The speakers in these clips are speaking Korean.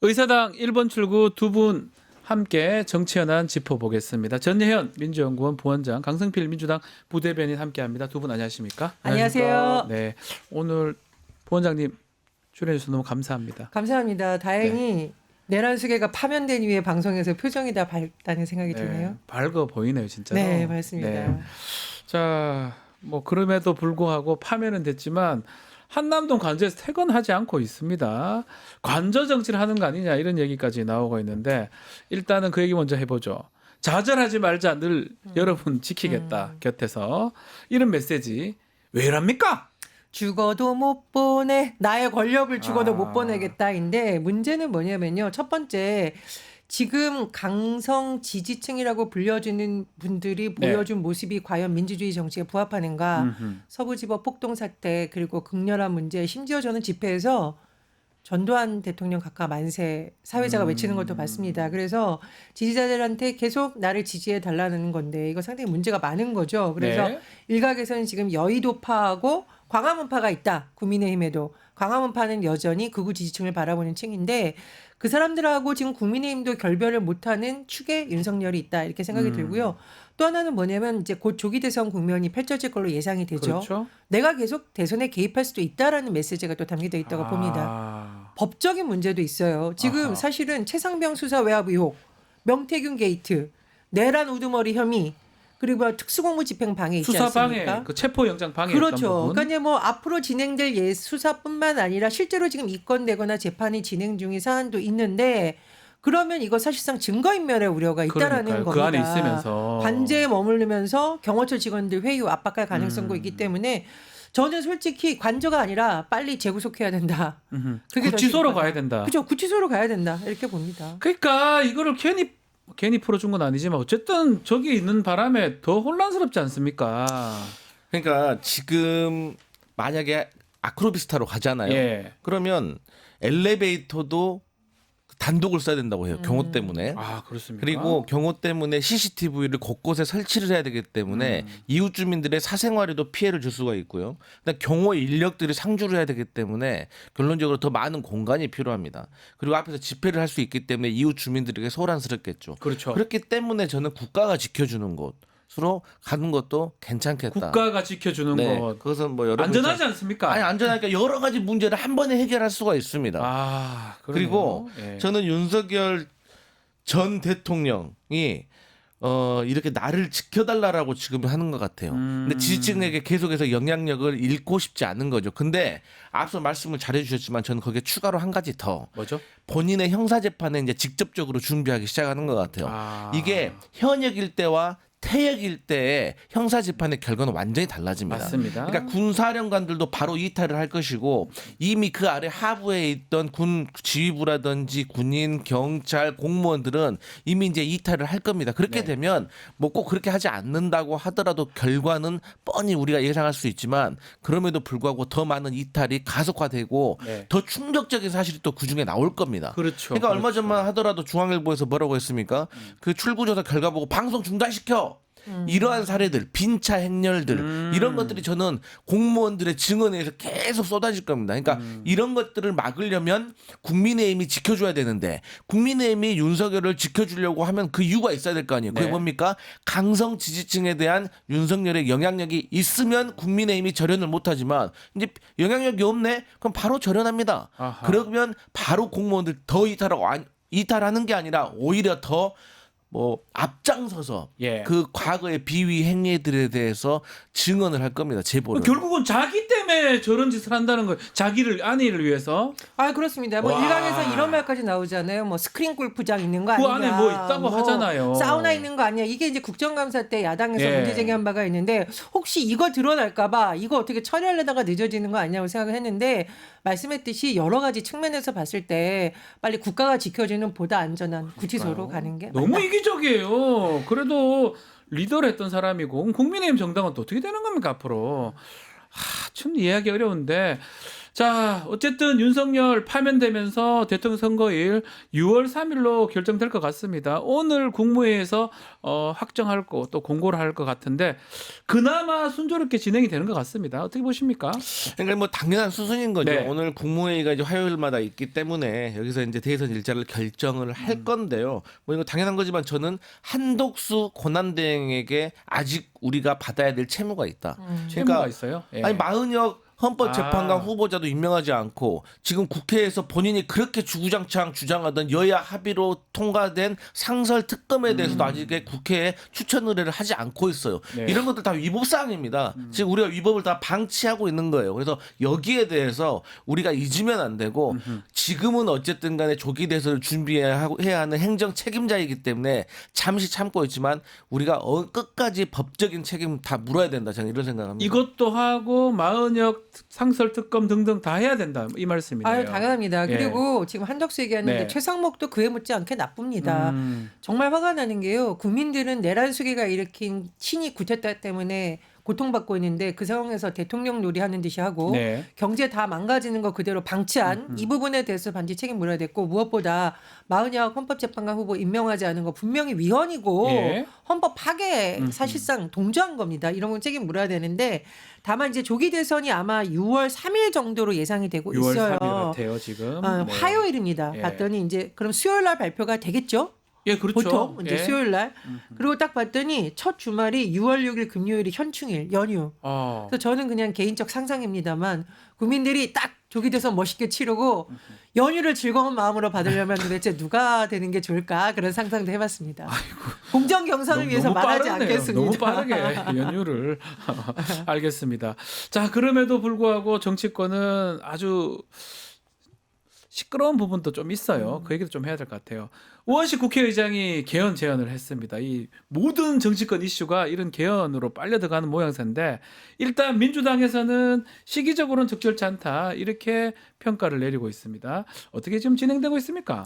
의사당 1번 출구 두 분 함께 정치 현안 짚어보겠습니다. 전예현 민주연구원 부원장, 강성필 민주당 부대변인 함께합니다. 두 분 안녕하십니까? 안녕하세요. 네, 오늘 부원장님 출연해 주셔서 너무 감사합니다. 감사합니다. 다행히 내란 수계가 파면된 이후에 방송에서 표정이 다 밝다는 생각이 드네요. 밝아 보이네요, 진짜로. 네, 맞습니다. 네. 자, 뭐 그럼에도 불구하고 파면은 됐지만 한남동 관저에서 퇴근하지 않고 있습니다. 관저 정치를 하는 거 아니냐 이런 얘기까지 나오고 있는데 일단은 그 얘기 먼저 해보죠. 좌절하지 말자, 늘 여러분 지키겠다 곁에서 이런 메시지 왜랍니까? 죽어도 못 보내. 나의 권력을 죽어도 못 보내겠다인데 문제는 뭐냐면요. 첫 번째 지금 강성 지지층이라고 불려주는 분들이 보여준 모습이 과연 민주주의 정치에 부합하는가. 서부지법 폭동 사태 그리고 극렬한 문제 심지어 저는 집회에서 전두환 대통령 각하 만세 사회자가 외치는 것도 봤습니다. 그래서 지지자들한테 계속 나를 지지해 달라는 건데 이거 상당히 문제가 많은 거죠. 그래서 일각에서는 지금 여의도파하고 광화문파가 있다. 국민의힘에도. 광화문파는 여전히 극우 지지층을 바라보는 층인데 그 사람들하고 지금 국민의힘도 결별을 못하는 축에 윤석열이 있다. 이렇게 생각이 들고요. 또 하나는 뭐냐면 이제 곧 조기 대선 국면이 펼쳐질 걸로 예상이 되죠. 그렇죠. 내가 계속 대선에 개입할 수도 있다라는 메시지가 또 담겨져 있다고 봅니다. 법적인 문제도 있어요. 지금 사실은 최상병 수사 외압 의혹, 명태균 게이트, 내란 우두머리 혐의, 그리고 특수공무 집행 방해 있지 수사 방해, 않습니까? 그 체포 영장 방해. 그렇죠. 그러니까 뭐 앞으로 진행될 수사뿐만 아니라 실제로 지금 입건되거나 재판이 진행 중인 사안도 있는데 그러면 이거 사실상 증거인멸의 우려가 있다라는 겁니다. 그 안에 있으면서 관제에 머무르면서 경호처 직원들 회유 압박할 가능성도 있기 때문에 저는 솔직히 관저가 아니라 빨리 재구속해야 된다. 그게 구치소로 가야 된다. 그렇죠. 구치소로 가야 된다. 이렇게 봅니다. 그러니까 이거를 괜히 풀어준 건 아니지만 어쨌든 저기 있는 바람에 더 혼란스럽지 않습니까? 그러니까 지금 만약에 아크로비스타로 가잖아요. 그러면 엘리베이터도 단독을 써야 된다고 해요. 경호 때문에. 아, 그렇습니까? 그리고 경호 때문에 CCTV를 곳곳에 설치를 해야 되기 때문에 이웃 주민들의 사생활에도 피해를 줄 수가 있고요. 그다음 경호 인력들이 상주를 해야 되기 때문에 결론적으로 더 많은 공간이 필요합니다. 그리고 앞에서 집회를 할 수 있기 때문에 이웃 주민들에게 소란스럽겠죠. 그렇죠. 그렇기 때문에 저는 국가가 지켜주는 곳으로 가는 것도 괜찮겠다. 국가가 지켜주는 것. 그것은 뭐 여러 안전하지 않습니까? 아니 안전하니까 여러 가지 문제를 한 번에 해결할 수가 있습니다. 그러네요. 그리고 저는 윤석열 전 대통령이 이렇게 나를 지켜달라고 지금 하는 것 같아요. 근데 지지층에게 계속해서 영향력을 잃고 싶지 않은 거죠. 근데 앞서 말씀을 잘해주셨지만 저는 거기에 추가로 한 가지 더. 뭐죠? 본인의 형사재판에 이제 직접적으로 준비하기 시작하는 것 같아요. 이게 현역일 때와 퇴역일 때의 형사재판의 결과는 완전히 달라집니다. 맞습니다. 그러니까 군사령관들도 바로 이탈을 할 것이고 이미 그 아래 하부에 있던 군 지휘부라든지 군인, 경찰, 공무원들은 이미 이제 이탈을 할 겁니다. 그렇게 되면 뭐 꼭 그렇게 하지 않는다고 하더라도 결과는 뻔히 우리가 예상할 수 있지만 그럼에도 불구하고 더 많은 이탈이 가속화되고 더 충격적인 사실이 또 그중에 나올 겁니다. 그렇죠. 그러니까 얼마 전만 하더라도 중앙일보에서 뭐라고 했습니까? 그 출구조사 결과 보고 방송 중단시켜. 이러한 사례들, 빈차 행렬들 이런 것들이 저는 공무원들의 증언에 의해서 계속 쏟아질 겁니다. 그러니까 이런 것들을 막으려면 국민의힘이 지켜줘야 되는데 국민의힘이 윤석열을 지켜주려고 하면 그 이유가 있어야 될 거 아니에요. 그게 뭡니까? 강성 지지층에 대한 윤석열의 영향력이 있으면 국민의힘이 절연을 못하지만 이제 영향력이 없네? 그럼 바로 절연합니다. 그러면 바로 공무원들 더 이탈하는 게 아니라 오히려 더 앞장서서 그 과거의 비위 행위들에 대해서 증언을 할 겁니다. 제보를. 결국은 자기 때문에 저런 짓을 한다는 거예요. 아내를 위해서. 그렇습니다. 뭐 일각에서 이런 말까지 나오잖아요. 뭐 스크린 골프장 있는 거 아니냐. 그 안에 뭐 있다고 하잖아요. 사우나 있는 거 아니야. 이게 이제 국정감사 때 야당에서 문제 제기한 바가 있는데 혹시 이거 드러날까봐 이거 어떻게 처리하려다가 늦어지는 거 아니냐고 생각을 했는데 말씀했듯이 여러 가지 측면에서 봤을 때 빨리 국가가 지켜주는 보다 안전한 구치소로 가는 게 너무 이기적이에요. 그래도 리더를 했던 사람이고 국민의힘 정당은 또 어떻게 되는 겁니까 앞으로? 참 이해하기 어려운데 자, 어쨌든 윤석열 파면되면서 대통령 선거일 6월 3일로 결정될 것 같습니다. 오늘 국무회의에서 확정할 거 또 공고를 할 것 같은데 그나마 순조롭게 진행이 되는 것 같습니다. 어떻게 보십니까? 그러니까 뭐 당연한 수순인 거죠. 네. 오늘 국무회의가 이제 화요일마다 있기 때문에 여기서 이제 대선 일자를 결정을 할 건데요. 뭐 이거 당연한 거지만 저는 한독수 권한대행에게 아직 우리가 받아야 될 채무가 있다. 채무가 있어요? 예. 아니 마은혁 헌법재판관 아. 후보자도 임명하지 않고 지금 국회에서 본인이 그렇게 주구장창 주장하던 여야 합의로 통과된 상설 특검에 대해서도 아직 국회에 추천 의뢰를 하지 않고 있어요. 네. 이런 것들 다 위법 사항입니다. 지금 우리가 위법을 다 방치하고 있는 거예요. 그래서 여기에 대해서 우리가 잊으면 안 되고 지금은 어쨌든 간에 조기 대선을 준비해야 하는 행정 책임자이기 때문에 잠시 참고 있지만 우리가 끝까지 법적인 책임 다 물어야 된다. 저는 이런 생각합니다. 이것도 하고 마은혁 상설 특검 등등 다 해야 된다 이 말씀이네요. 아유, 당연합니다. 예. 그리고 지금 한덕수 얘기하는데 네. 최상목도 그에 못지않게 나쁩니다. 정말 화가 나는 게요. 국민들은 내란 수계가 일으킨 친이 구태타 때문에 고통받고 있는데 그 상황에서 대통령 놀이하는 듯이 하고 네. 경제 다 망가지는 거 그대로 방치한 이 부분에 대해서 반드시 책임 물어야 됐고 무엇보다 마은혁 헌법재판관 후보 임명하지 않은 거 분명히 위헌이고 예. 헌법 파괴 사실상 동조한 겁니다. 이런 건 책임 물어야 되는데 다만 이제 조기 대선이 아마 6월 3일 정도로 예상이 되고 6월 있어요. 3일 같아요 지금. 네. 화요일입니다. 예. 봤더니 이제 그럼 수요일 날 발표가 되겠죠? 예, 그렇죠. 보통 이제 예. 수요일 날. 그리고 딱 봤더니 첫 주말이 6월 6일 금요일이 현충일 연휴. 그래서 저는 그냥 개인적 상상입니다만 국민들이 딱 조기 대선 멋있게 치르고 연휴를 즐거운 마음으로 받으려면 도대체 누가 되는 게 좋을까 그런 상상도 해봤습니다. 공정 경선을 위해서 말하지 빠르네요. 않겠습니다. 너무 빠르게 연휴를 알겠습니다. 자, 그럼에도 불구하고 정치권은 아주 시끄러운 부분도 좀 있어요. 그 얘기도 좀 해야 될 것 같아요. 우원식 국회의장이 개헌 제안을 했습니다. 이 모든 정치권 이슈가 이런 개헌으로 빨려 들어가는 모양새인데 일단 민주당에서는 시기적으로는 적절치 않다 이렇게 평가를 내리고 있습니다. 어떻게 지금 진행되고 있습니까?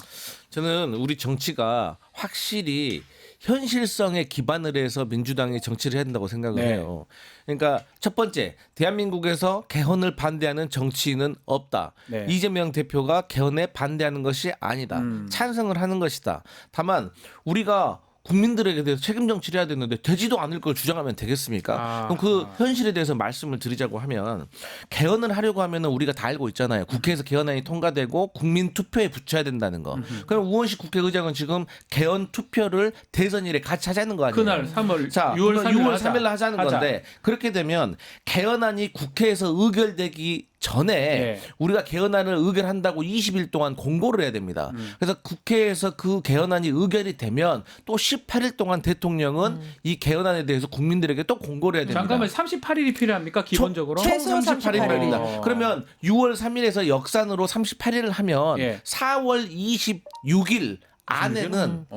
저는 우리 정치가 확실히 현실성에 기반을 해서 민주당이 정치를 해야 된다고 생각을 네. 해요. 그러니까 첫 번째, 대한민국에서 개헌을 반대하는 정치인은 없다. 네. 이재명 대표가 개헌에 반대하는 것이 아니다. 찬성을 하는 것이다. 다만 우리가 국민들에게 대해서 책임 정치를 해야 되는데 되지도 않을 걸 주장하면 되겠습니까? 그럼 그 현실에 대해서 말씀을 드리자고 하면 개헌을 하려고 하면은 우리가 다 알고 있잖아요. 국회에서 개헌안이 통과되고 국민 투표에 붙여야 된다는 거. 그럼 우원식 국회의장은 지금 개헌 투표를 대선일에 같이 하자는 거 아니에요? 그날 3월 자, 6월 6월 3일 3일 날 하자는 건데 그렇게 되면 개헌안이 국회에서 의결되기 전에 네. 우리가 개헌안을 의결한다고 20일 동안 공고를 해야 됩니다. 그래서 국회에서 그 개헌안이 의결이 되면 또 18일 동안 대통령은 이 개헌안에 대해서 국민들에게 또 공고를 해야 됩니다. 잠깐만 38일이 필요합니까? 기본적으로? 총 최소 38일입니다. 그러면 6월 3일에서 역산으로 38일을 하면 예. 4월 26일 안에는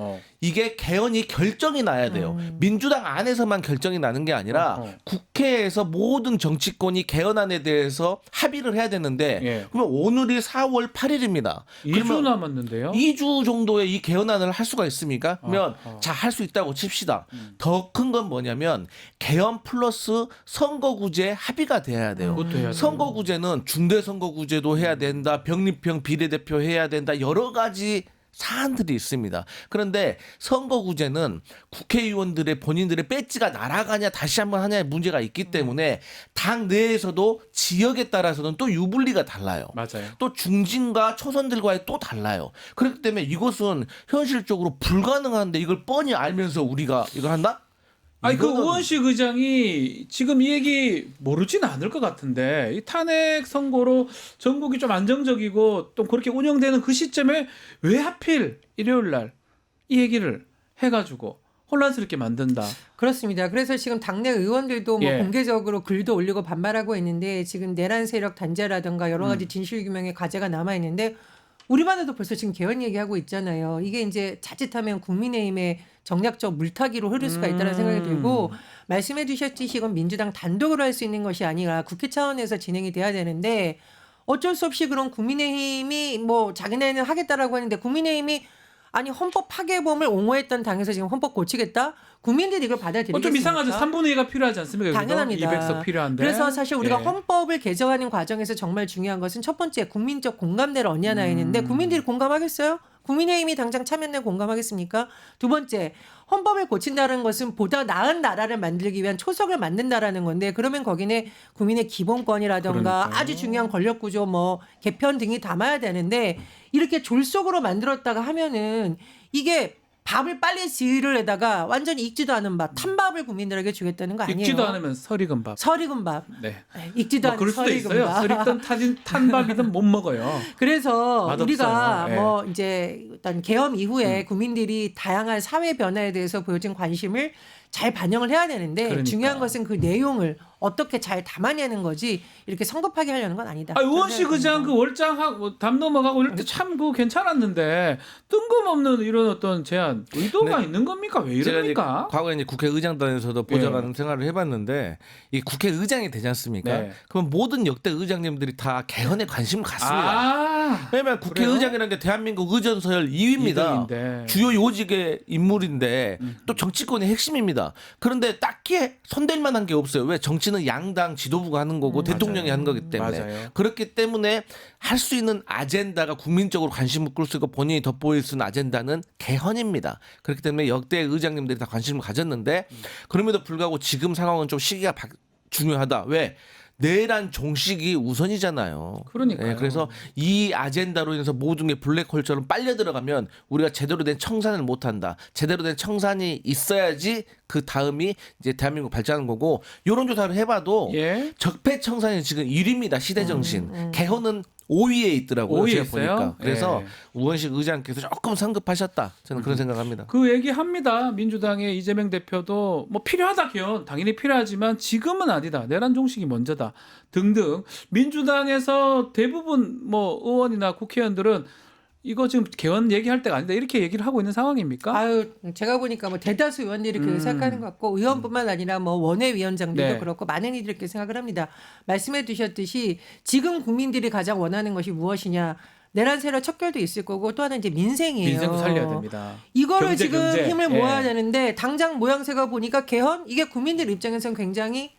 이게 개헌이 결정이 나야 돼요. 민주당 안에서만 결정이 나는 게 아니라 국회에서 모든 정치권이 개헌안에 대해서 합의를 해야 되는데 예. 그러면 오늘이 4월 8일입니다. 2주 남았는데요. 2주 정도의 이 개헌안을 할 수가 있습니까? 그러면 자, 할 수 있다고 칩시다. 더 큰 건 뭐냐면 개헌 플러스 선거구제 합의가 돼야 돼요. 그것도 해야 돼요. 선거구제는 중대선거구제도 해야 된다. 병립형 비례대표 해야 된다. 여러 가지 사안들이 있습니다. 그런데 선거구제는 국회의원들의 본인들의 배지가 날아가냐 다시 한번 하냐의 문제가 있기 때문에 당 내에서도 지역에 따라서는 또 유불리가 달라요. 맞아요. 또 중진과 초선들과의 또 달라요. 그렇기 때문에 이것은 현실적으로 불가능한데 이걸 뻔히 알면서 우리가 이걸 한다? 아니 그 이거는- 우원식 의장이 지금 이 얘기 모르진 않을 것 같은데 이 탄핵 선고로 전국이 좀 안정적이고 또 그렇게 운영되는 그 시점에 왜 하필 일요일 날 이 얘기를 해가지고 혼란스럽게 만든다. 그렇습니다. 그래서 지금 당내 의원들도 뭐 예. 공개적으로 글도 올리고 반발하고 있는데 지금 내란 세력 단죄라든가 여러 가지 진실 규명의 과제가 남아 있는데 우리만 해도 벌써 지금 개헌 얘기하고 있잖아요. 이게 이제 자칫하면 국민의힘의 정략적 물타기로 흐를 수가 있다는 생각이 들고 말씀해 주셨듯이 이건 민주당 단독으로 할 수 있는 것이 아니라 국회 차원에서 진행이 돼야 되는데 어쩔 수 없이 그런 국민의힘이 뭐 자기네는 하겠다라고 하는데 국민의힘이 아니 헌법 파괴범을 옹호했던 당에서 지금 헌법 고치겠다? 국민들이 이걸 받아들이겠습니까? 좀 이상하죠. 3분의 2가 필요하지 않습니까? 당연합니다. 200석 필요한데. 그래서 사실 우리가 예. 헌법을 개정하는 과정에서 정말 중요한 것은 첫 번째 국민적 공감대를 얻냐나 했는데 국민들이 공감하겠어요? 국민의힘이 당장 참여연대 공감하겠습니까? 두 번째, 헌법을 고친다는 것은 보다 나은 나라를 만들기 위한 초석을 만든다라는 건데 그러면 거기는 국민의 기본권이라든가 그러니까요. 아주 중요한 권력구조 뭐 개편 등이 담아야 되는데 이렇게 졸속으로 만들었다가 하면은 이게 밥을 빨리 지으려다가 완전히 익지도 않은 밥, 탄밥을 국민들에게 주겠다는 거 아니에요? 익지도 않으면 설익은 밥. 설익은 밥. 네. 익지도 뭐 않은 그럴 수도 설익은 있어요. 밥. 설익든 탄밥이든 못 먹어요. 그래서 맛없어요. 우리가 예. 뭐 이제 일단 계엄 이후에 국민들이 다양한 사회 변화에 대해서 보여준 관심을 잘 반영을 해야 되는데 그러니까. 중요한 것은 그 내용을 어떻게 잘 담아내는 거지 이렇게 성급하게 하려는 건 아니다. 아, 의원식 의장 그 월장하고 담 넘어가고 이럴 때 참 그거 괜찮았는데 뜬금없는 이런 어떤 제안 의도가 네. 있는 겁니까? 왜 제가 이제 이럽니까? 과거에 이제 국회의장단에서도 보좌관 생활을 해봤는데 이 국회의장이 되지 않습니까? 네. 그럼 모든 역대 의장님들이 다 개헌에 관심을 갖습니다. 아, 왜냐면 국회의장이라는 게 대한민국 의전서열 2위입니다. 이들인데. 주요 요직의 인물인데 또 정치권의 핵심입니다. 그런데 딱히 손댈 만한 게 없어요. 왜? 정치는 양당 지도부가 하는 거고 대통령이 하는 거기 때문에. 맞아요. 그렇기 때문에 할 수 있는 아젠다가 국민적으로 관심을 끌 수 있고 본인이 돋보일 수 있는 아젠다는 개헌입니다. 그렇기 때문에 역대 의장님들이 다 관심을 가졌는데 그럼에도 불구하고 지금 상황은 좀 시기가 중요하다. 왜? 내란 종식이 우선이잖아요. 그러니까요. 그래서 이 아젠다로 인해서 모든 게 블랙홀처럼 빨려 들어가면 우리가 제대로 된 청산을 못한다. 제대로 된 청산이 있어야지 그 다음이 이제 대한민국 발전하는 거고 여론조사를 해봐도 예. 적폐청산이 지금 1위입니다. 시대정신. 개헌은 5위에 있더라고요. 5위에 제가 있어요? 보니까. 그래서 예. 우원식 의장께서 조금 성급하셨다. 저는 그런 생각합니다. 그 얘기합니다. 민주당의 이재명 대표도 뭐 필요하다 개헌 당연히 필요하지만 지금은 아니다. 내란 종식이 먼저다. 등등 민주당에서 대부분 뭐 의원이나 국회의원들은 이거 지금 개헌 얘기할 때가 아니다. 이렇게 얘기를 하고 있는 상황입니까? 아유, 제가 보니까 뭐 대다수 의원들이 그렇게 생각하는 것 같고 의원뿐만 아니라 뭐 원외위원장들도 네. 그렇고 많은 이들이 그렇게 생각을 합니다. 말씀해 주셨듯이 지금 국민들이 가장 원하는 것이 무엇이냐? 내란 세력 척결도 있을 거고 또 하나 이제 민생이에요. 민생도 살려야 됩니다. 이거를 경제, 지금 경제. 힘을 예. 모아야 되는데 당장 모양새가 보니까 개헌 이게 국민들 입장에서는 굉장히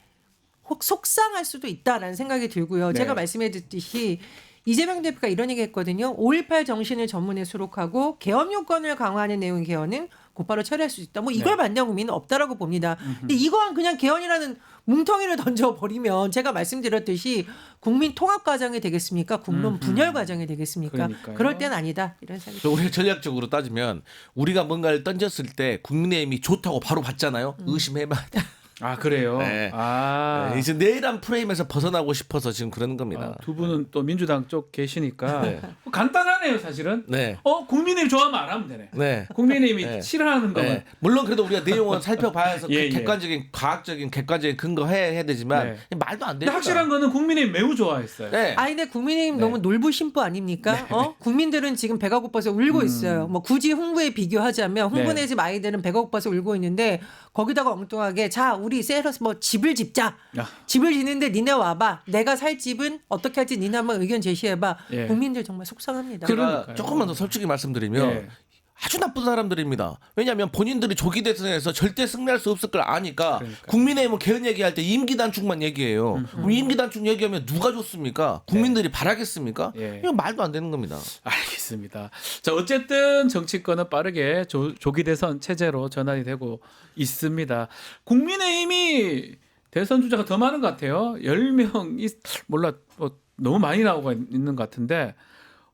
속상할 수도 있다라는 생각이 들고요. 네. 제가 말씀해 줬듯이 이재명 대표가 이런 얘기 했거든요. 5.18 정신을 전문에 수록하고 계엄 요건을 강화하는 내용의 개헌은 곧바로 처리할 수 있다. 뭐 이걸 반대한 국민은 없다라고 봅니다. 근데 이거는 그냥 개헌이라는 뭉텅이를 던져버리면 제가 말씀드렸듯이 국민 통합 과정이 되겠습니까? 국론 분열 과정이 되겠습니까? 그러니까요. 그럴 땐 아니다. 이런 생각이 듭니다. 우리가 전략적으로 따지면 우리가 뭔가를 던졌을 때 국민의힘이 좋다고 바로 받잖아요. 의심해봐야 돼. 아 그래요. 네. 아. 이제 내란 프레임에서 벗어나고 싶어서 지금 그러는 겁니다. 두 분은 또 민주당 쪽 계시니까 네. 간단하네요, 사실은. 네. 국민의힘 좋아하면 안 하면 되네. 네. 국민의힘이 네. 싫어하는 거면 네. 물론 그래도 우리가 내용은 살펴봐야 해서 예, 예. 객관적인 과학적인 객관적인 근거 해야 되지만 네. 말도 안 근데 됩니다. 확실한 거는 국민의힘 매우 좋아했어요. 네. 아니 근데 국민의힘 네. 너무 놀부심부 아닙니까? 국민들은 지금 배가 고파서 울고 있어요. 뭐 굳이 홍보에 비교하자면 홍보 네. 내집 아이들은 배가 고파서 울고 있는데 거기다가 엉뚱하게 자 우리 세러스 뭐 집을 짓자. 야. 집을 짓는데 니네 와봐. 내가 살 집은 어떻게 할지 니네 한번 의견 제시해봐. 예. 국민들 정말 속상합니다. 제가 그러니까요. 조금만 더 솔직히 말씀드리면 예. 아주 나쁜 사람들입니다. 왜냐하면 본인들이 조기 대선에서 절대 승리할 수 없을 걸 아니까 그러니까요. 국민의힘은 개헌 얘기할 때 임기 단축만 얘기해요. 그럼 임기 단축 얘기하면 누가 좋습니까? 국민들이 바라겠습니까? 예. 이거 말도 안 되는 겁니다. 알겠습니다. 자, 어쨌든 정치권은 빠르게 조기 대선 체제로 전환이 되고 있습니다. 국민의힘이 대선 주자가 더 많은 것 같아요. 10명이 몰라 너무 많이 나오고 있는 것 같은데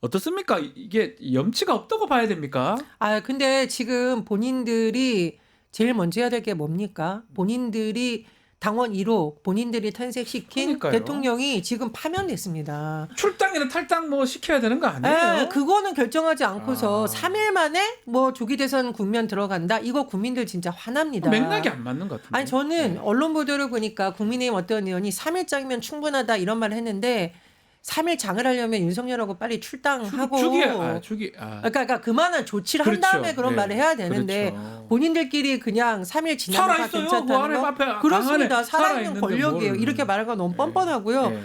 어떻습니까? 이게 염치가 없다고 봐야 됩니까? 아 근데 지금 본인들이 제일 먼저 해야 될 게 뭡니까? 본인들이 당원 1호 본인들이 탄생시킨 그러니까요. 대통령이 지금 파면됐습니다. 출당이나 탈당 뭐 시켜야 되는 거 아니에요? 그거는 결정하지 않고서 아. 3일 만에 뭐 조기 대선 국면 들어간다. 이거 국민들 진짜 화납니다. 맥락이 안 맞는 것 같은데. 아니 저는 언론 보도를 보니까 국민의힘 어떤 의원이 3일장이면 충분하다 이런 말을 했는데 3일 장을 하려면 윤석열하고 빨리 출당하고 그러니까 그만한 조치를 그렇죠. 한 다음에 그런 네. 말을 해야 되는데 그렇죠. 본인들끼리 그냥 3일 지나면 다 살아있어요. 그 괜찮다는 안에 거 앞에 방 그렇습니다. 안에 살아있는 살아있는데 권력이에요. 뭘. 이렇게 말하는 건 너무 뻔뻔하고요. 네.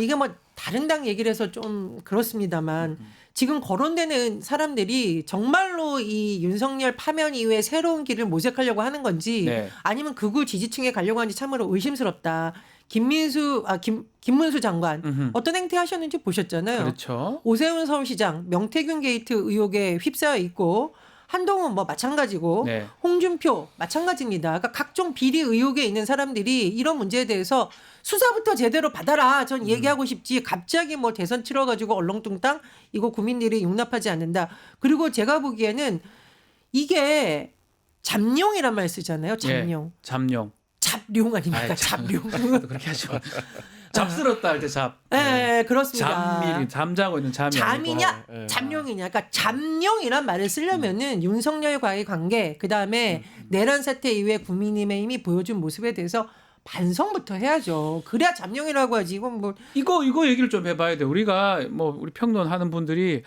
이게 뭐 다른 당 얘기를 해서 좀 그렇습니다만 지금 거론되는 사람들이 정말로 이 윤석열 파면 이후에 새로운 길을 모색하려고 하는 건지 네. 아니면 극우 지지층에 가려고 하는지 참으로 의심스럽다. 김문수 장관 음흠. 어떤 행태 하셨는지 보셨잖아요. 그렇죠. 오세훈 서울시장 명태균 게이트 의혹에 휩싸여 있고 한동훈 뭐 마찬가지고 네. 홍준표 마찬가지입니다. 그러니까 각종 비리 의혹에 있는 사람들이 이런 문제에 대해서 수사부터 제대로 받아라. 전 얘기하고 싶지. 갑자기 뭐 대선 치러가지고 얼렁뚱땅 이거 국민들이 용납하지 않는다. 그리고 제가 보기에는 이게 잠룡이란 말 쓰잖아요. 잠룡. 예, 잠룡. 잡룡 아닙니까? 아이, 잡룡. 그렇게 하죠. 잡스럽다 할 때 잡. 네, 그렇습니다. 잠밀이 잠자고 있는 잠이 잠이냐 아니고. 예. 잠룡이냐 그러니까 잠룡이란 말을 쓰려면은 윤석열과의 관계 그다음에 내란 사태 이후에 국민의힘이 보여준 모습에 대해서 반성부터 해야죠. 그래야 잠룡이라고 하지. 이건 뭐 이거 얘기를 좀 해봐야 돼. 우리가 뭐 우리 평론하는 분들이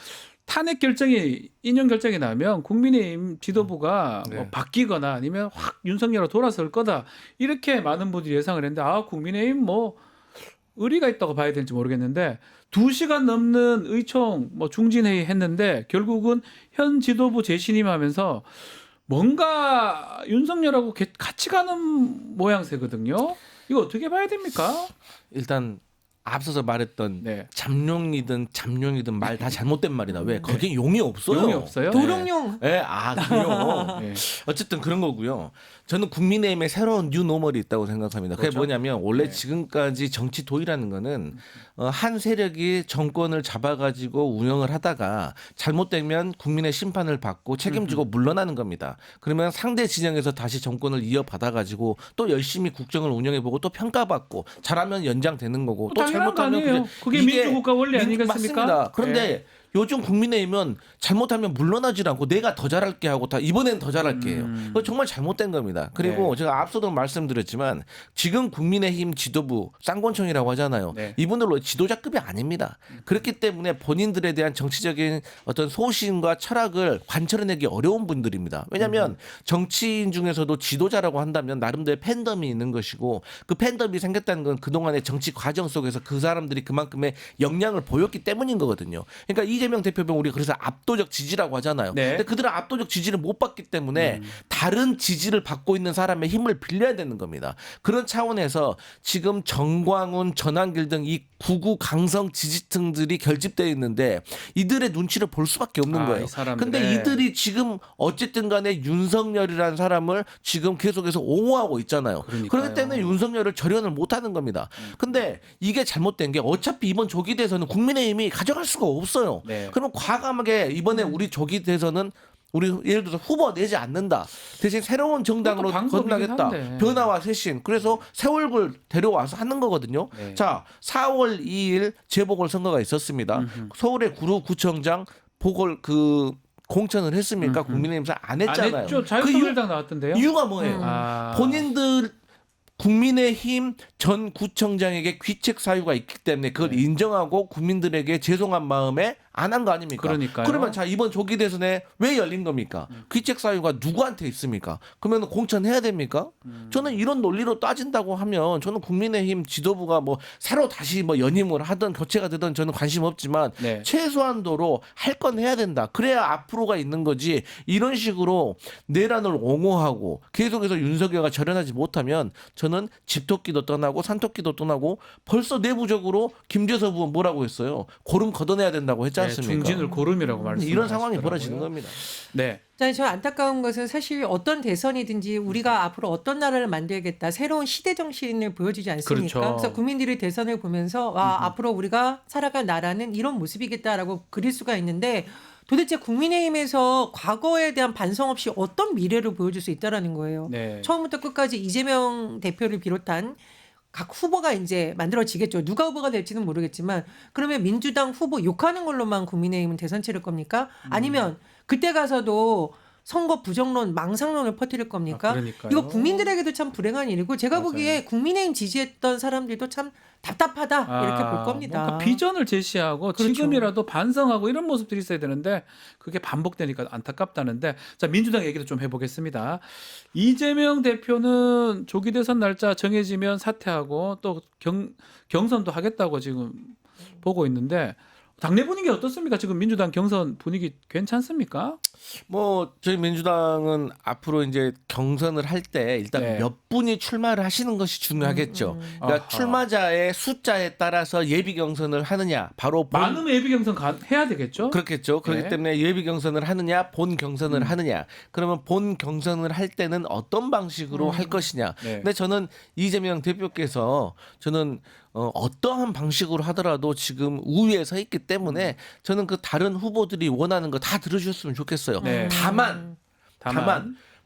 탄핵 결정이 인용 결정이 나면 국민의힘 지도부가 네. 뭐 바뀌거나 아니면 확 윤석열로 돌아설 거다 이렇게 많은 분들이 예상을 했는데 국민의힘 뭐 의리가 있다고 봐야 될지 모르겠는데 2시간 넘는 의총 뭐 중진회의 했는데 결국은 현 지도부 재신임하면서 뭔가 윤석열하고 같이 가는 모양새거든요. 이거 어떻게 봐야 됩니까? 일단 앞서서 말했던 네. 잠룡이든 말 다 잘못된 말이다. 왜? 거기에 용이 없어요. 용이 없어요? 도룡룡. 예, 그래요. 네. 어쨌든 그런 거고요. 저는 국민의힘에 새로운 뉴노멀이 있다고 생각합니다. 그게 그렇죠? 뭐냐면 원래 네. 지금까지 정치 도의라는 거는 한 세력이 정권을 잡아가지고 운영을 하다가 잘못되면 국민의 심판을 받고 책임지고 물러나는 겁니다. 그러면 상대 진영에서 다시 정권을 이어받아가지고 또 열심히 국정을 운영해보고 또 평가받고 잘하면 연장되는 거고 또 당연한 거 잘못하면 아니에요. 그게 민주국가 원리 아니겠습니까? 맞습니다. 그런데 네. 요즘 국민의힘은 잘못하면 물러나질 않고 내가 더 잘할게 하고 다 이번엔 더 잘할게 해요. 그거 정말 잘못된 겁니다. 그리고 네. 제가 앞서도 말씀드렸지만 지금 국민의힘 지도부 쌍권총이라고 하잖아요. 네. 이분들로 지도자급이 아닙니다. 그렇기 때문에 본인들에 대한 정치적인 어떤 소신과 철학을 관철해내기 어려운 분들입니다. 왜냐하면 정치인 중에서도 지도자라고 한다면 나름대로 팬덤이 있는 것이고 그 팬덤이 생겼다는 건 그동안의 정치 과정 속에서 그 사람들이 그만큼의 역량을 보였기 때문인 거거든요. 그러니까 이재명 대표 보면 우리 그래서 압도적 지지라고 하잖아요. 네. 근데 그들은 압도적 지지를 못 받기 때문에 다른 지지를 받고 있는 사람의 힘을 빌려야 되는 겁니다. 그런 차원에서 지금 정광훈, 전한길 등 이 구구 강성 지지층들이 결집되어 있는데 이들의 눈치를 볼 수밖에 없는 거예요. 이 사람들의. 근데 이들이 지금 어쨌든 간에 윤석열이라는 사람을 지금 계속해서 옹호하고 있잖아요. 그러니까요. 그렇기 때문에 윤석열을 절연을 못 하는 겁니다. 근데 이게 잘못된 게 어차피 이번 조기 대선은 국민의힘이 가져갈 수가 없어요. 네. 그러면 과감하게 이번에 우리 조기 대선은 우리 예를 들어서 후보 내지 않는다. 대신 새로운 정당으로 그것도 방법이긴 건너겠다. 한데. 변화와 쇄신. 그래서 새 얼굴 데려와서 하는 거거든요. 네. 자, 4월 2일 재보궐선거가 있었습니다. 서울의 구청장 보궐 공천을 했습니까? 국민의힘에서 안 했잖아요. 안 했죠. 그 자유통일당 나왔던데요. 이유가 뭐예요? 본인들 국민의힘 전 구청장에게 귀책 사유가 있기 때문에 그걸 인정하고 국민들에게 죄송한 마음에 안 한 거 아닙니까? 그러니까요. 그러면 자 이번 조기 대선에 왜 열린 겁니까? 귀책 사유가 누구한테 있습니까? 그러면 공천해야 됩니까? 저는 이런 논리로 따진다고 하면 저는 국민의힘 지도부가 뭐 새로 다시 뭐 연임을 하든 교체가 되든 저는 관심 없지만 네. 최소한도로 할 건 해야 된다. 그래야 앞으로가 있는 거지. 이런 식으로 내란을 옹호하고 계속해서 윤석열과 절연하지 못하면 저는 집토끼도 떠나고 산토끼도 떠나고 벌써 내부적으로 김재섭 의원 뭐라고 했어요? 고름 걷어내야 된다고 했지 않습니까? 중진을 고름이라고 말씀하시더라고요. 이런 상황이 벌어지는 겁니다. 네. 저 안타까운 것은 사실 어떤 대선이든지 우리가 앞으로 어떤 나라를 만들겠다 새로운 시대 정신을 보여주지 않습니까? 그렇죠. 그래서 국민들이 대선을 보면서 앞으로 우리가 살아갈 나라는 이런 모습이겠다라고 그릴 수가 있는데 도대체 국민의힘에서 과거에 대한 반성 없이 어떤 미래를 보여줄 수 있다라는 거예요. 네. 처음부터 끝까지 이재명 대표를 비롯한 각 후보가 이제 만들어지겠죠. 누가 후보가 될지는 모르겠지만 그러면 민주당 후보 욕하는 걸로만 국민의힘은 대선 치를 겁니까? 아니면 그때 가서도 선거 부정론, 망상론을 퍼뜨릴 겁니까? 그러니까요. 이거 국민들에게도 참 불행한 일이고 제가 맞아요. 보기에 국민의힘 지지했던 사람들도 참 답답하다 이렇게 볼 겁니다. 뭔가 비전을 제시하고 그렇죠. 지금이라도 반성하고 이런 모습들이 있어야 되는데 그게 반복되니까 안타깝다는데 자 민주당 얘기도 좀 해보겠습니다. 이재명 대표는 조기 대선 날짜 정해지면 사퇴하고 또 경선도 하겠다고 지금 보고 있는데 당내 분위기 어떻습니까? 지금 민주당 경선 분위기 괜찮습니까? 뭐 저희 민주당은 앞으로 이제 경선을 할 때 일단 네. 몇 분이 출마를 하시는 것이 중요하겠죠. 그러니까 아하. 출마자의 숫자에 따라서 예비 경선을 하느냐, 바로 많으면 예비 경선 해야 되겠죠? 그렇겠죠. 그렇기 네. 때문에 예비 경선을 하느냐, 본 경선을 하느냐. 그러면 본 경선을 할 때는 어떤 방식으로 할 것이냐. 네. 근데 저는 이재명 대표께서 저는 어떠한 방식으로 하더라도 지금 우위에 서 있기 때문에 저는 그 다른 후보들이 원하는 거 다 들어주셨으면 좋겠어요. 네. 다만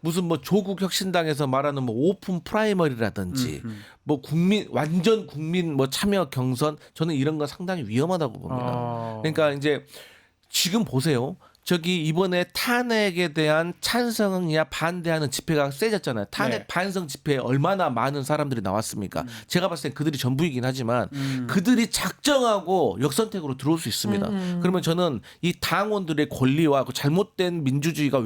무슨 뭐 조국 혁신당에서 말하는 뭐 오픈 프라이머리라든지 뭐 완전 국민 뭐 참여 경선 저는 이런 건 상당히 위험하다고 봅니다. 그러니까 이제 지금 보세요. 저기 이번에 탄핵에 대한 찬성이야 반대하는 집회가 세졌잖아요. 탄핵 네. 반성 집회에 얼마나 많은 사람들이 나왔습니까? 제가 봤을 땐 그들이 전부이긴 하지만 그들이 작정하고 역선택으로 들어올 수 있습니다. 그러면 저는 이 당원들의 권리와 그 잘못된 민주주의가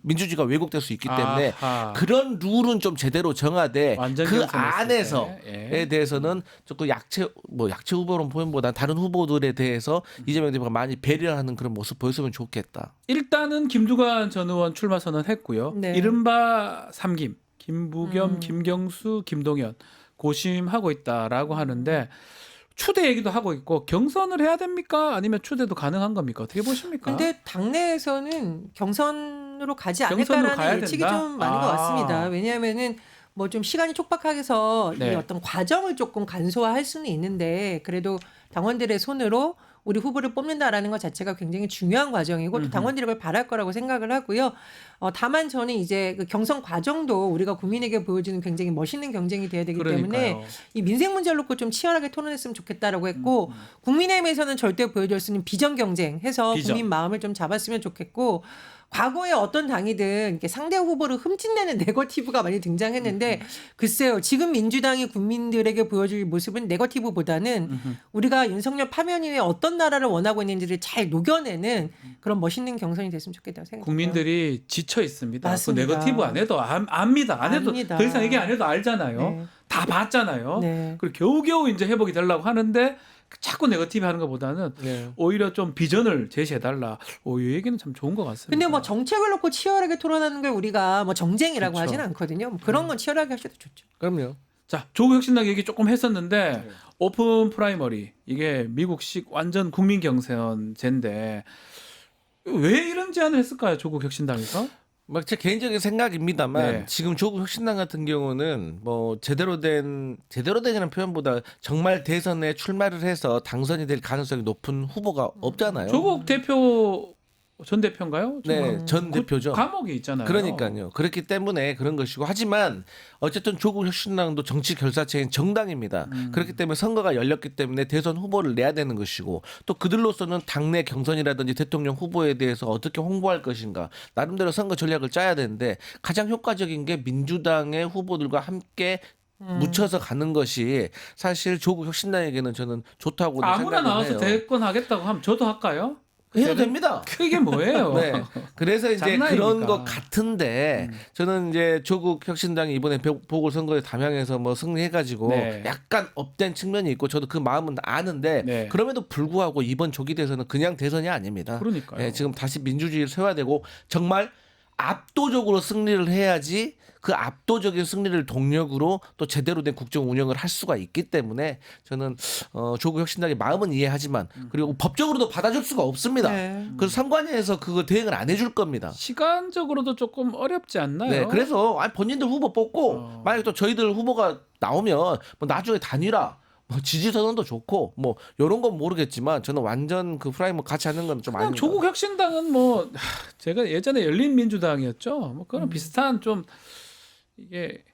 민주주의가 왜곡될 수 있기 때문에 아하. 그런 룰은 좀 제대로 정하되 완전 그 경선했을 안에서에 때. 예. 대해서는 조금 약체 후보로 보면보다 다른 후보들에 대해서 이재명 대표가 많이 배려하는 그런 모습 보였으면 좋겠다. 일단은 김두관 전 의원 출마 선언했고요. 네. 이른바 삼김 김부겸, 김경수, 김동연 고심하고 있다라고 하는데 추대 얘기도 하고 있고 경선을 해야 됩니까? 아니면 추대도 가능한 겁니까? 어떻게 보십니까? 근데 당내에서는 경선으로 가지 경선으로 가야 않을까라는 예측이 된다? 좀 많은 것 같습니다. 왜냐하면은 뭐 좀 시간이 촉박해서 네. 이 어떤 과정을 조금 간소화할 수는 있는데 그래도 당원들의 손으로 우리 후보를 뽑는다라는 것 자체가 굉장히 중요한 과정이고 또 당원들이 그걸 바랄 거라고 생각을 하고요. 다만 저는 이제 그 경선 과정도 우리가 국민에게 보여주는 굉장히 멋있는 경쟁이 돼야 되기 때문에 그러니까요. 이 민생 문제를 놓고 좀 치열하게 토론했으면 좋겠다라고 했고 국민의힘에서는 절대 보여줄 수 있는 비전 경쟁해서 비전. 국민 마음을 좀 잡았으면 좋겠고 과거에 어떤 당이든 이렇게 상대 후보를 흠집내는 네거티브가 많이 등장했는데 글쎄요 지금 민주당이 국민들에게 보여줄 모습은 네거티브보다는 우리가 윤석열 파면 이후에 어떤 나라를 원하고 있는지를 잘 녹여내는 그런 멋있는 경선이 됐으면 좋겠다고 생각합니다. 국민들이 지쳐 있습니다. 그 맞습니다. 네거티브 안 해도 압니다. 안 해도 압니다. 더 이상 얘기 안 해도 알잖아요. 네. 다 봤잖아요. 네. 그리고 겨우겨우 이제 회복이 되려고 하는데 자꾸 네거티브 하는 것보다는 네. 오히려 좀 비전을 제시해달라. 이 얘기는 참 좋은 것 같습니다. 근데 뭐 정책을 놓고 치열하게 토론하는 걸 우리가 뭐 정쟁이라고 그렇죠. 하지는 않거든요. 뭐 그런 건 치열하게 하셔도 좋죠. 그럼요. 자, 조국 혁신당 얘기 조금 했었는데 오픈 프라이머리 이게 미국식 완전 국민 경선제인데 왜 이런 제안을 했을까요? 조국 혁신당에서? 막 제 개인적인 생각입니다만 네. 지금 조국 혁신당 같은 경우는 뭐 제대로 된이라는 표현보다 정말 대선에 출마를 해서 당선이 될 가능성이 높은 후보가 없잖아요. 조국 대표 전 대표인가요? 네, 전 대표죠. 감옥이 있잖아요. 그러니까요. 그렇기 때문에 그런 것이고 하지만 어쨌든 조국 혁신당도 정치 결사체인 정당입니다. 그렇기 때문에 선거가 열렸기 때문에 대선 후보를 내야 되는 것이고 또 그들로서는 당내 경선이라든지 대통령 후보에 대해서 어떻게 홍보할 것인가 나름대로 선거 전략을 짜야 되는데 가장 효과적인 게 민주당의 후보들과 함께 묻혀서 가는 것이 사실 조국 혁신당에게는 저는 좋다고 아무나 생각을 나와서 해요. 대권 하겠다고 하면 저도 할까요? 해도 됩니다. 이게 뭐예요? 네. 그래서 이제 장난입니까? 그런 것 같은데 저는 이제 조국 혁신당이 이번에 보궐선거에 담양에서 뭐 승리해가지고 네. 약간 업된 측면이 있고 저도 그 마음은 아는데 네. 그럼에도 불구하고 이번 조기 대선은 그냥 대선이 아닙니다. 그러니까요. 네, 지금 다시 민주주의를 세워야 되고 정말 압도적으로 승리를 해야지 그 압도적인 승리를 동력으로 또 제대로 된 국정 운영을 할 수가 있기 때문에 저는 조국 혁신당의 마음은 이해하지만 그리고 법적으로도 받아줄 수가 없습니다. 네. 그래서 선관위에서 그거 대응을 안 해줄 겁니다. 시간적으로도 조금 어렵지 않나요? 네, 그래서 본인들 후보 뽑고 만약에 또 저희들 후보가 나오면 뭐 나중에 단일화 뭐 지지 선언도 좋고 뭐 이런 건 모르겠지만 저는 완전 그 프라이머 같이 하는 건 좀 그냥 아닙니다. 조국 혁신당은 뭐 제가 예전에 열린민주당이었죠. 뭐 그런 비슷한 좀 이게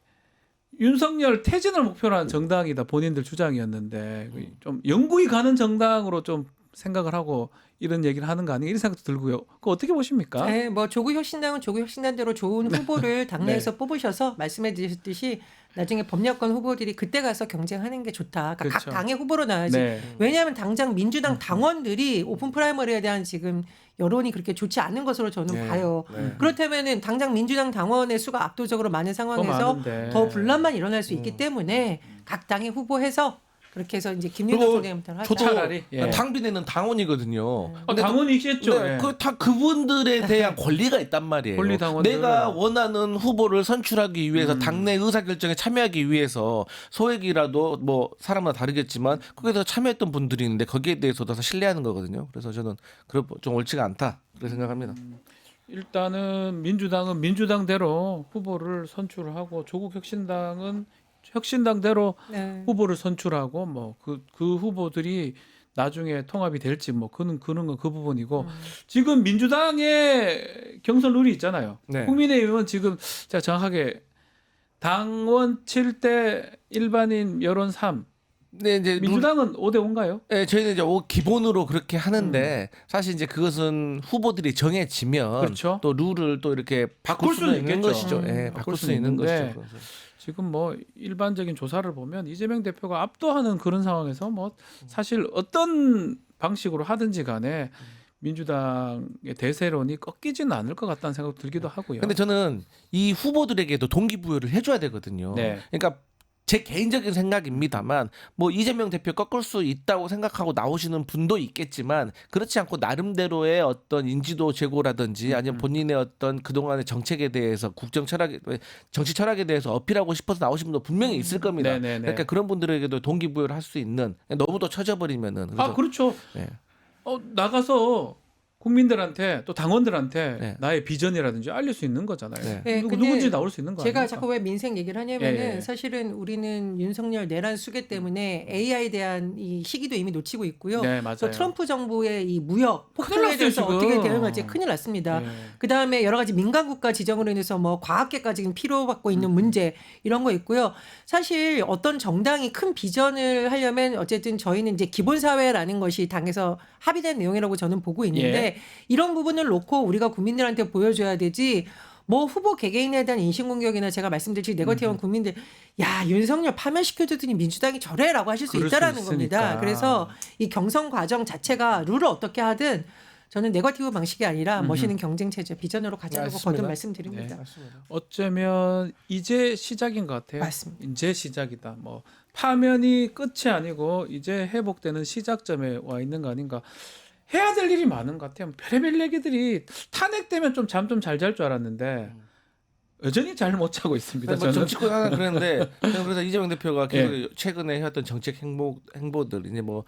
윤석열 퇴진을 목표로 한 정당이다 본인들 주장이었는데 좀 영구히 가는 정당으로 좀 생각을 하고 이런 얘기를 하는 거 아니에요? 이런 생각도 들고요. 그거 어떻게 보십니까? 네, 뭐 조국 혁신당은 조국 혁신당대로 좋은 후보를 당내에서 뽑으셔서 말씀해 주셨듯이 나중에 법야권 후보들이 그때 가서 경쟁하는 게 좋다. 그러니까 그렇죠. 각 당의 후보로 나야지. 네. 왜냐하면 당장 민주당 당원들이 오픈 프라이머리에 대한 지금 여론이 그렇게 좋지 않은 것으로 저는 네. 봐요. 네. 그렇다면은 당장 민주당 당원의 수가 압도적으로 많은 상황에서 많은데. 더 분란만 일어날 수 있기 때문에 각 당의 후보해서 그렇게 해서 이제 김윤석 그리고 총장부터 하자. 저도 차라리, 예. 당비내는 당원이거든요. 근데 당원이겠죠. 네, 예. 다 그분들에 대한 권리가 있단 말이에요. 권리 당원들. 내가 원하는 후보를 선출하기 위해서 당내 의사결정에 참여하기 위해서 소액이라도 뭐 사람마다 다르겠지만 거기서 참여했던 분들이 있는데 거기에 대해서도 다 신뢰하는 거거든요. 그래서 저는 좀 옳지가 않다 그렇게 생각합니다. 일단은 민주당은 민주당대로 후보를 선출하고 조국 혁신당은 혁신당대로 네. 후보를 선출하고 뭐 그 후보들이 나중에 통합이 될지 뭐 그는 건 그 부분이고 지금 민주당의 경선 룰이 있잖아요. 네. 국민의힘은 지금 제가 정확하게 당원 7대 일반인 여론 3. 네, 이제 민주당은 5대 5인가요? 네, 저희는 이제 기본으로 그렇게 하는데 사실 이제 그것은 후보들이 정해지면 그렇죠. 또 룰을 또 이렇게 바꿀 수는 있는 있겠죠. 것이죠. 예, 바꿀 수 있는 있는데 것이죠. 지금 뭐 일반적인 조사를 보면 이재명 대표가 압도하는 그런 상황에서 뭐 사실 어떤 방식으로 하든지 간에 민주당의 대세론이 꺾이지는 않을 것 같다는 생각 들기도 하고요. 근데 저는 이 후보들에게도 동기부여를 해줘야 되거든요. 네. 그러니까 제 개인적인 생각입니다만 뭐 이재명 대표 꺾을 수 있다고 생각하고 나오시는 분도 있겠지만 그렇지 않고 나름대로의 어떤 인지도 제고라든지 아니면 본인의 어떤 그동안의 정책에 대해서 정치 철학에 대해서 어필하고 싶어서 나오신 분도 분명히 있을 겁니다. 네네네. 그러니까 그런 분들에게도 동기부여를 할 수 있는 너무 더 처져버리면은 아 그렇죠. 네. 나가서 국민들한테 또 당원들한테 네. 나의 비전이라든지 알릴 수 있는 거잖아요. 네. 네, 근데 누군지 나올 수 있는 거 제가 아닙니까? 자꾸 왜 민생 얘기를 하냐면은 예, 예. 사실은 우리는 윤석열 내란 수계 때문에 AI에 대한 이 시기도 이미 놓치고 있고요. 네, 맞아요. 또 트럼프 정부의 이 무역 큰일 폭탄에 났어요, 대해서 지금. 어떻게 대응할지 큰일 났습니다. 네. 그 다음에 여러 가지 민간 국가 지정으로 인해서 뭐 과학계까지 피로받고 있는 문제 이런 거 있고요. 사실 어떤 정당이 큰 비전을 하려면 어쨌든 저희는 이제 기본사회라는 것이 당에서 합의된 내용이라고 저는 보고 있는데 이런 부분을 놓고 우리가 국민들한테 보여줘야 되지. 뭐 후보 개개인에 대한 인신공격이나 제가 말씀드린 네거티브한 국민들 야 윤석열 파면시켜주더니 민주당이 저래라고 하실 수 그럴 수 있다라는 있으니까. 겁니다. 그래서 이 경선 과정 자체가 룰을 어떻게 하든 저는 네거티브 방식이 아니라 멋있는 경쟁 체제 비전으로 가자고 맞습니다. 거듭 말씀드립니다. 네. 어쩌면 이제 시작인 것 같아요. 맞습니다. 이제 시작이다. 뭐 파면이 끝이 아니고 이제 회복되는 시작점에 와 있는 거 아닌가. 해야 될 일이 많은 것 같아요. 별의별 얘기들이 탄핵되면 좀 잠 좀 잘 잘 줄 알았는데 여전히 잘 못 자고 있습니다. 뭐 저는. 정치권 하나 그랬는데 그래서 이재명 대표가 계속 최근에 해왔던 정책 행보들 이제 뭐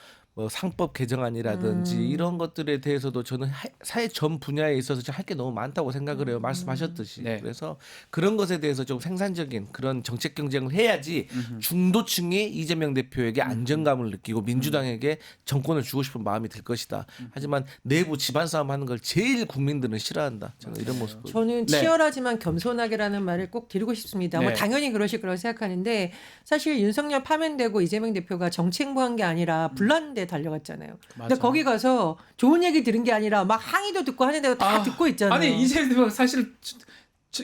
상법 개정안이라든지 이런 것들에 대해서도 저는 사회 전 분야에 있어서 할 게 너무 많다고 생각을 해요. 말씀하셨듯이. 네. 그래서 그런 것에 대해서 좀 생산적인 그런 정책 경쟁을 해야지 중도층이 이재명 대표에게 안정감을 느끼고 민주당에게 정권을 주고 싶은 마음이 들 것이다. 하지만 내부 집안 싸움 하는 걸 제일 국민들은 싫어한다. 저는 이런 모습. 저는 네. 치열하지만 겸손하게라는 말을 꼭 드리고 싶습니다. 네. 뭐 당연히 그러실 거라고 생각하는데 사실 윤석열 파면되고 이재명 대표가 정치행보한 게 아니라 불난데 달려갔잖아요. 근데 맞아. 거기 가서 좋은 얘기 들은 게 아니라 막 항의도 듣고 하는 데도 다 듣고 있잖아요. 아니 이재명 대표가 사실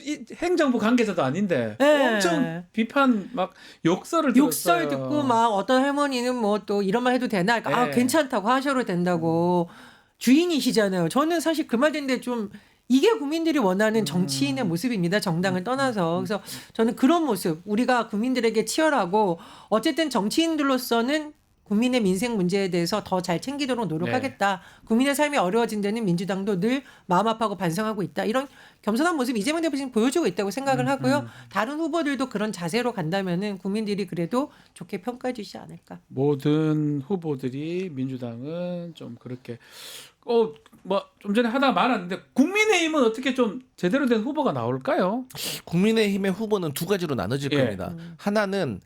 이 행정부 관계자도 아닌데 네. 엄청 비판 막 욕설을 욕설 들었어요. 듣고 막 어떤 할머니는 뭐 또 이런 말 해도 되나? 아 네. 괜찮다고 하셔도 된다고 주인이시잖아요. 저는 사실 그 말 듣는데 좀 이게 국민들이 원하는 정치인의 모습입니다. 정당을 떠나서. 그래서 저는 그런 모습 우리가 국민들에게 치열하고 어쨌든 정치인들로서는 국민의 민생 문제에 대해서 더 잘 챙기도록 노력하겠다. 국민의 삶이 어려워진 데는 민주당도 늘 마음 아파하고 반성하고 있다. 이런 겸손한 모습 이재명 대표 지금 보여주고 있다고 생각을 하고요. 다른 후보들도 그런 자세로 간다면은 국민들이 그래도 좋게 평가해 주시지 않을까. 모든 후보들이 민주당은 좀 그렇게 뭐 좀 전에 하다가 말았는데 국민의힘은 어떻게 좀 제대로 된 후보가 나올까요? 국민의힘의 후보는 두 가지로 나눠질 예. 겁니다. 하나는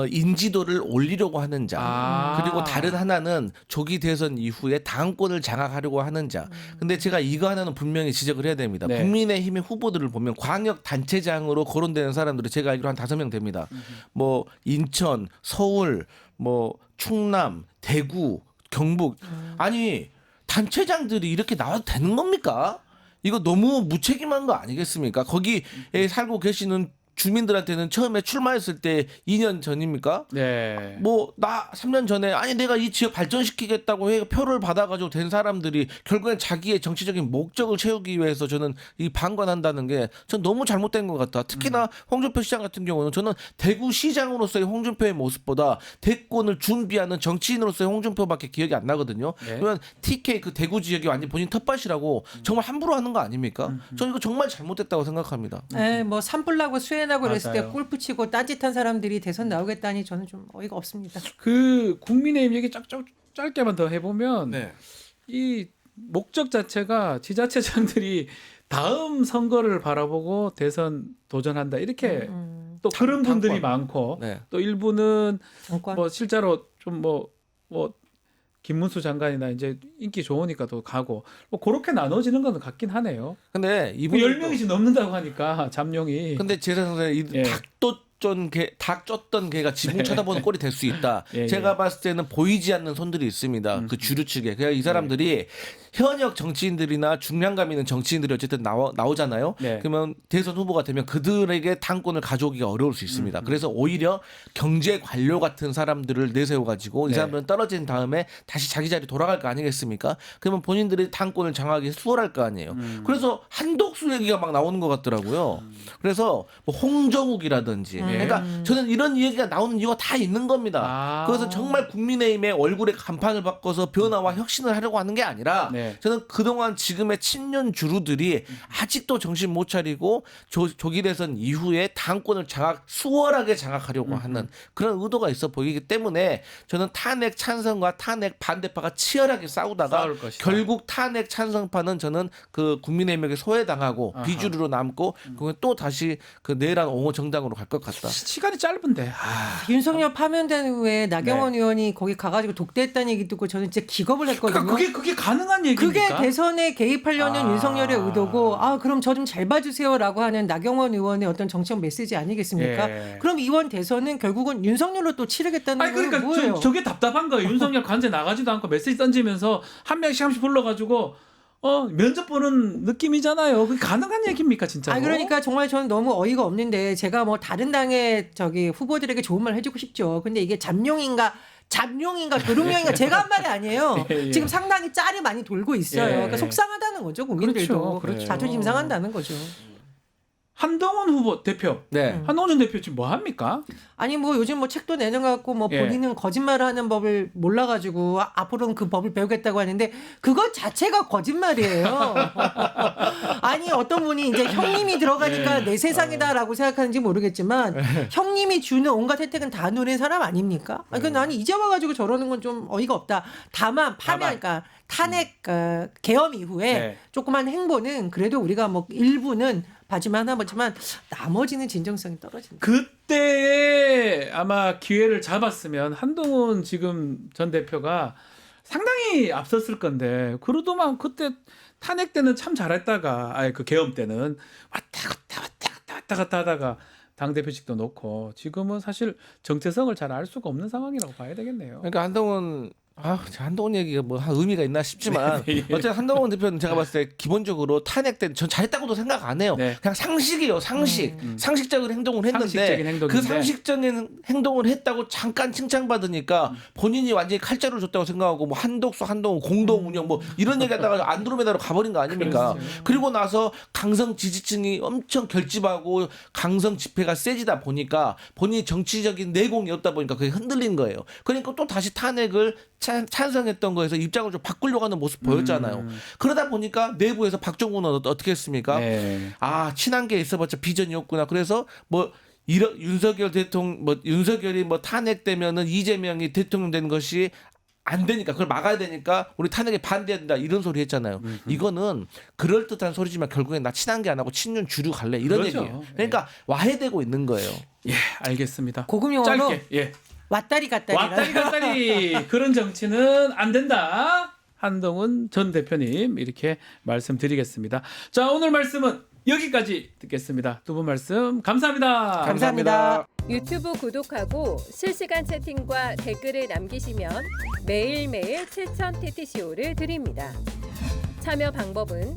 인지도를 올리려고 하는 자, 그리고 다른 하나는 조기 대선 이후에 당권을 장악하려고 하는 자. 근데 제가 이거 하나는 분명히 지적을 해야 됩니다. 네. 국민의힘의 후보들을 보면 광역 단체장으로 거론되는 사람들이 제가 알기로 한 5명 됩니다. 뭐 인천, 서울, 뭐 충남, 대구, 경북. 아니 단체장들이 이렇게 나와도 되는 겁니까? 이거 너무 무책임한 거 아니겠습니까? 거기에 살고 계시는 주민들한테는 처음에 출마했을 때 2년 전입니까? 네. 뭐 나 3년 전에 아니 내가 이 지역 발전시키겠다고 해 표를 받아가지고 된 사람들이 결국엔 자기의 정치적인 목적을 채우기 위해서 저는 이 방관한다는 게 전 너무 잘못된 것 같다. 특히나 홍준표 시장 같은 경우는 저는 대구시장으로서의 홍준표의 모습보다 대권을 준비하는 정치인으로서의 홍준표밖에 기억이 안 나거든요. 네. 그러면 TK 그 대구 지역이 완전 본인 텃밭이라고 정말 함부로 하는 거 아닙니까? 저는 이거 정말 잘못됐다고 생각합니다. 뭐 산불나고 수해나고 그랬을 때 맞아요. 골프 치고 딴짓한 사람들이 대선 나오겠다니 저는 좀 어이가 없습니다. 그 국민의힘 얘기 짧게만 더 해보면 네. 이 목적 자체가 지자체장들이 다음 선거를 바라보고 대선 도전한다 이렇게 또 그런 분들이 많고 네. 또 일부는 정권. 뭐 실제로 좀 뭐 김문수 장관이나 이제 인기 좋으니까 또 가고 뭐 그렇게 나눠지는 건 같긴 하네요. 근데 그 이분 10명이씩 넘는다고 하니까 잠룡이. 근데 제 생각에 이 예. 닭 쫓던 개가 지붕 쳐다보는 꼴이 될 수 있다. 예, 제가 봤을 때는 보이지 않는 손들이 있습니다. 그 주류 측에. 그러니까 이 사람들이 현역 정치인들이나 중량감 있는 정치인들이 어쨌든 나오잖아요. 네. 그러면 대선 후보가 되면 그들에게 당권을 가져오기가 어려울 수 있습니다. 그래서 오히려 경제 관료 같은 사람들을 내세워가지고 이 네. 사람들은 떨어진 다음에 다시 자기 자리 돌아갈 거 아니겠습니까? 그러면 본인들이 당권을 장악하기 수월할 거 아니에요. 그래서 한독수 얘기가 막 나오는 것 같더라고요. 그래서 뭐 홍정욱이라든지 그러니까 저는 이런 얘기가 나오는 이유가 다 있는 겁니다. 아. 그래서 정말 국민의힘의 얼굴에 간판을 바꿔서 변화와 혁신을 하려고 하는 게 아니라 네. 저는 그동안 지금의 친년 주루들이 아직도 정신 못 차리고 조기 대선 이후에 당권을 수월하게 장악하려고 하는 그런 의도가 있어 보이기 때문에 저는 탄핵 찬성과 탄핵 반대파가 치열하게 싸우다가 싸울 것이다. 결국 탄핵 찬성파는 저는 그 국민의힘에게 소외당하고 아하. 비주류로 남고 그건 또 다시 그 내란 옹호 정당으로 갈 것 같다. 시간이 짧은데. 윤석열 파면된 후에 나경원 네. 의원이 거기 가가지고 독대했다는 얘기 듣고 저는 진짜 기겁을 했거든요. 그러니까 그게 가능한 얘기입니까? 그게 대선에 개입하려는 아. 윤석열의 의도고 그럼 저 좀 잘 봐주세요라고 하는 나경원 의원의 어떤 정치적 메시지 아니겠습니까? 예. 그럼 이번 대선은 결국은 윤석열로 또 치르겠다는 아니 건 그러니까 뭐예요? 저게 답답한 거예요. 윤석열 관제 나가지도 않고 메시지 던지면서 한 명씩 불러가지고 면접 보는 느낌이잖아요. 그게 가능한 얘기입니까 진짜? 그러니까 정말 저는 너무 어이가 없는데 제가 뭐 다른 당의 후보들에게 좋은 말 해주고 싶죠. 근데 이게 잡룡인가 도룡령인가 제가 한 말이 아니에요. 예. 지금 상당히 짤이 많이 돌고 있어요. 예. 그러니까 속상하다는 거죠. 국민들도. 그렇죠. 자존심 상한다는 거죠. 한동훈 후보 대표, 네. 한동훈 전 대표 지금 뭐 합니까? 아니 뭐 요즘 뭐 책도 내놓고 뭐 예. 본인은 거짓말을 하는 법을 몰라가지고 앞으로는 그 법을 배우겠다고 하는데 그것 자체가 거짓말이에요. 아니 어떤 분이 이제 형님이 들어가니까 내 세상이다라고 생각하는지 모르겠지만 형님이 주는 온갖 혜택은 다 누린 사람 아닙니까? 그러니까 나는 이제 와가지고 저러는 건 좀 어이가 없다. 다만 그러니까 탄핵 계엄 이후에 네. 조그만 행보는 그래도 우리가 뭐 일부는 봐주면 하나 보지만 나머지는 진정성이 떨어진다. 그때에 아마 기회를 잡았으면 한동훈 지금 전 대표가 상당히 앞섰을 건데 그러더만 그때 탄핵 때는 참 잘했다가 그 계엄 때는 왔다 갔다 하다가 당대표직도 놓고 지금은 사실 정체성을 잘 알 수가 없는 상황이라고 봐야 되겠네요. 그러니까 한동훈 얘기가 뭐 의미가 있나 싶지만 어쨌든 한동훈 대표는 제가 봤을 때 기본적으로 탄핵 때 전 잘했다고도 생각 안 해요. 네. 그냥 상식이에요. 상식적인 행동을 했는데 상식적인 행동인데. 그 상식적인 행동을 했다고 잠깐 칭찬받으니까 본인이 완전히 칼자루를 줬다고 생각하고 뭐 한동훈 공동 운영 뭐 이런 얘기하다가 안드로메다로 가버린 거 아닙니까? 그렇죠. 그리고 나서 강성 지지층이 엄청 결집하고 강성 집회가 세지다 보니까 본인이 정치적인 내공이 없다 보니까 그게 흔들린 거예요. 그러니까 또 다시 탄핵을 찬성했던 거에서 입장을 좀 바꾸려고 하는 모습 보였잖아요. 그러다 보니까 내부에서 박정훈은 어떻게 했습니까? 네. 친한 게 있어봤자 비전이 없구나. 그래서 뭐 윤석열이 뭐 탄핵되면은 이재명이 대통령 되는 것이 안 되니까 그걸 막아야 되니까 우리 탄핵에 반대해야 된다 이런 소리 했잖아요. 이거는 그럴듯한 소리지만 결국엔 나 친한 게 안 하고 친윤 주류 갈래 이런 그렇죠. 얘기예요. 그러니까 와해되고 있는 거예요. 예, 알겠습니다. 고급 용어로 짧게. 예. 왔다리 갔다리. 왔다리 갔다리 그런 정치는 안 된다. 한동훈 전 대표님 이렇게 말씀드리겠습니다. 자, 오늘 말씀은 여기까지 듣겠습니다. 두 분 말씀 감사합니다. 감사합니다. 유튜브 구독하고 실시간 채팅과 댓글을 남기시면 매일매일 7,000 TTCO를 드립니다. 참여 방법은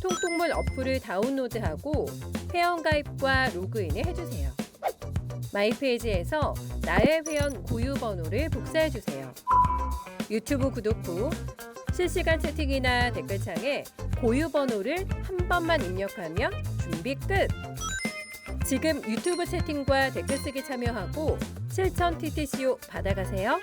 통통물 어플을 다운로드하고 회원가입과 로그인을 해주세요. 마이페이지에서 나의 회원 고유 번호를 복사해주세요. 유튜브 구독 후 실시간 채팅이나 댓글창에 고유 번호를 한 번만 입력하면 준비 끝! 지금 유튜브 채팅과 댓글 쓰기 참여하고 실천 TTCO 받아가세요.